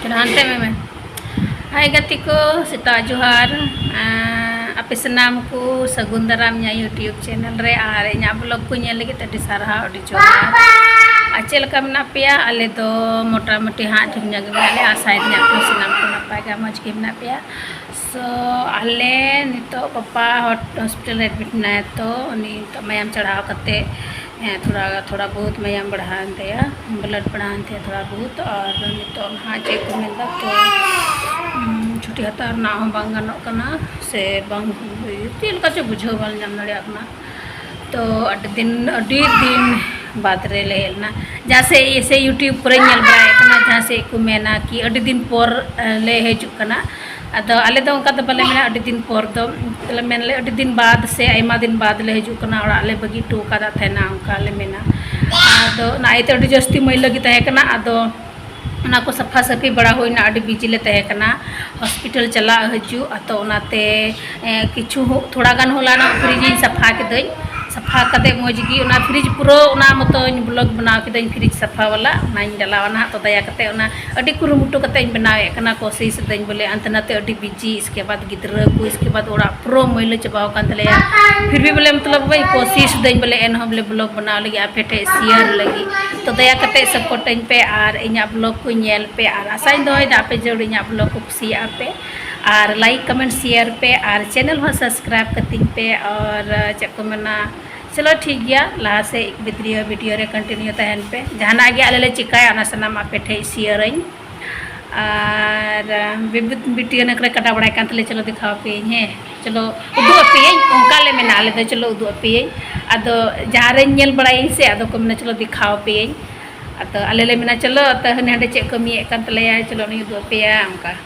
Kena hantai memang. Hai gatiku, sita Johar. Api senamku Sagun Daramnya YouTube channel re are nya blog ku nyel lagi tadi sarha di Johar. Acel kam napia ale do mota-moti ha dhimnya ge ale asai nya ku senamku napai ga moj ge napia. So ale nito papa hospital admit na to ni to mayam चढ़ाव kate थोड़ा बहुत ma'am बढ़ान थे blood बढ़ान थे थोड़ा बहुत और नितो हाँ चेक को मिलता तो छुट्टी हतार ना हो बांगनो कना से बांग तेल का जो बुझो वाल जम नड़िया तो अड्डी दिन बाद रे लेना जैसे ऐसे यूट्यूब पर ñel बराय कना जहाँ से को मेना कि अड्डी दिन पर ले हेजुक कना अदो आले दो उनका तो बले मेना अड्डी दिन पर दो तले मेन ले अड्डी दिन बाद से आयमा दिन बाद ले हेजुक कना और आले बगी टू का थे ना उनका ले मेना अदो ना इते अड्डी जस्ती मैल लगी तहे कना अदो ना को सफा सफी बड़ा होइना अड्डी बिजी ले तहे कना हॉस्पिटल चला हजू अतो उनाते किछु थोड़ा गान होला ना फ्रिज सफा के दई सफा कते मौजगी उना फ्रिज पूरा उना मतो ब्लॉग बनाव के फ्रिज सफा वाला ना डलावना तो दया कते उना अड्डी कुरुमुटु कते बनावे कना कोशिश दई बोले अंतनाते अड्डी बिजी इसके बाद गिद्रा को इसके बाद ओरा प्रो मैल चबाव कान तलेया फिर भी बोले मतलब भाई कोशिश दई बोले एन हम बोले ब्लॉग बनाव लगी आपे ठे शेयर लगी तो दया कते सपोर्ट पे और इना ब्लॉग को ñel पे और आशा दोय आपे जोड़ इना ब्लॉग को कुसिया पे और लाइक कमेंट शेयर पे और चैनल हो सब्सक्राइब करती पे और चेक को मना चलो ठीक गया ला से एक वीडियो रे कंटिन्यू तहन पे जहाना गया ले चिकाया ना सनाम आपे ठे शेयर और वीडियो ने कटा बड़ा कान तले चलो दिखाओ पे है चलो उदु पे उनका ले में नाले दे चलो उदु पे अदो जहां रे ñel बड़ा से अदो को मने चलो दिखाओ पे अतो आले ले मेना चलो त हने हंडे चेक कमी कान तले चलो नि उदु पे उनका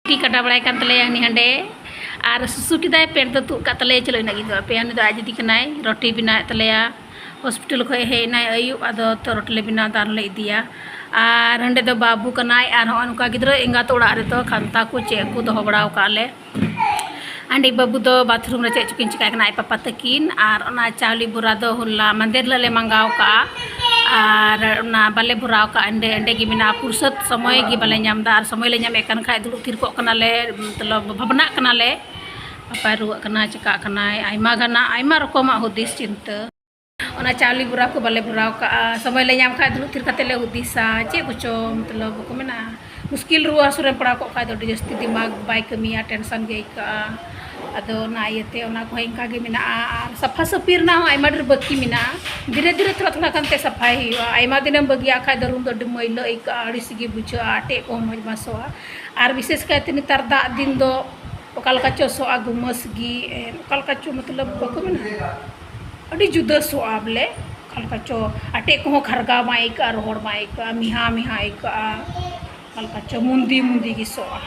टी कटा बड़ा कान तले नि हंडे और सुसुटी दाय पेट तो तु का तले चलो नगी दो पे नि दो आज दी कनाय रोटी बिना तलेया हॉस्पिटल खय हे ना आयु अदो तो रोटले बिना दान ले दिया और हंडे दो बाबू कनाय और उनका गिद्रा एंगा तो ओड़ा रे तो खानता को चेक को दो बड़ाव काले आंडी बाबू दो बाथरूम रे चेक चिकिन चिका कनाय पापा तकिन और ओना चावली बुरा दो हुला मंदिर ले मंगाव का और ना बाले बुराव का अंडे अंडे की बिना फुर्सत समय की बाले नामदा और समय ले नाम एकन खाय दुड़ुब थिर को कनाले मतलब भावना कनाले पापा रुआ कना चिका कनाय आयमा गाना आयमा रकम हुदिस चिंता ओना चावली बुरा को बाले बुराव का समय ले नाम खाय दुड़ुब थिर कते ले हुदिसा चे कुछो मतलब को मेना मुश्किल रुआ सुरे पड़ा को खाय दो जस्ती दिमाग बाय कमिया टेंशन गे का अदो ना येते ओना को इंका गे मिना और सफा सफीर ना आयमा डर बकी मिना धीरे धीरे थोड़ा थोड़ा कांते सफाई हुआ आयमा दिन बगिया खाय दरुम दो मैलो एक आड़ी सिगी बुझो आटे को मज मासोआ और विशेष कहते नितार दा दिन दो ओकाल का चोसो गुमस गी ओकाल का चो मतलब बको मिना अड़ी जुदा सोआ बले ओकाल का चो आटे को खरगा माइक और रोड माइक मिहा मिहा एक ओकाल का चो मुंदी मुंदी की सोआ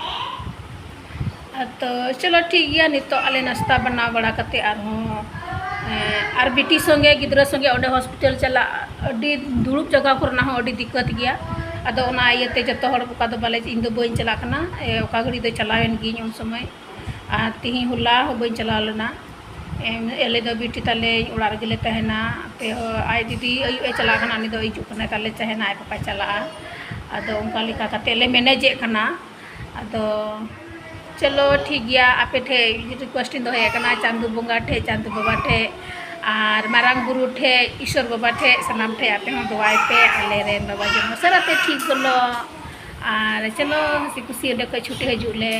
तो चलो ठीक गया नितो आले नाश्ता बना बड़ा कते और बेटी संगे गिद्रा संगे ओडे हॉस्पिटल चला अडी दुड़ुब जगह करना हो अडी दिक्कत गया अदो ओना इयते जतो हड़ को दो बाले इन दो बइन चला कना ओका घड़ी दो चलावेन गी उन समय आ तिही हुला हो बइन चला लेना एले दो बेटी ताले ओड़ा रे गेले तहना पे आई दीदी अयु ए चला कना नि दो इजु कना ताले तहना आई पापा चला अदो उनका लिखा कते ले मैनेज कना अदो चलो ठीक गया आपे ठे रिक्वेस्ट दो है कना चांदू बंगा ठे चांदू बाबा ठे और मारांग गुरु ठे ईश्वर बाबा ठे सनाम ठे आपे हम दुआई पे आले रे बाबा जनो सरते ठीक गलो और चलो हसी खुशी छुट्टी हजुले।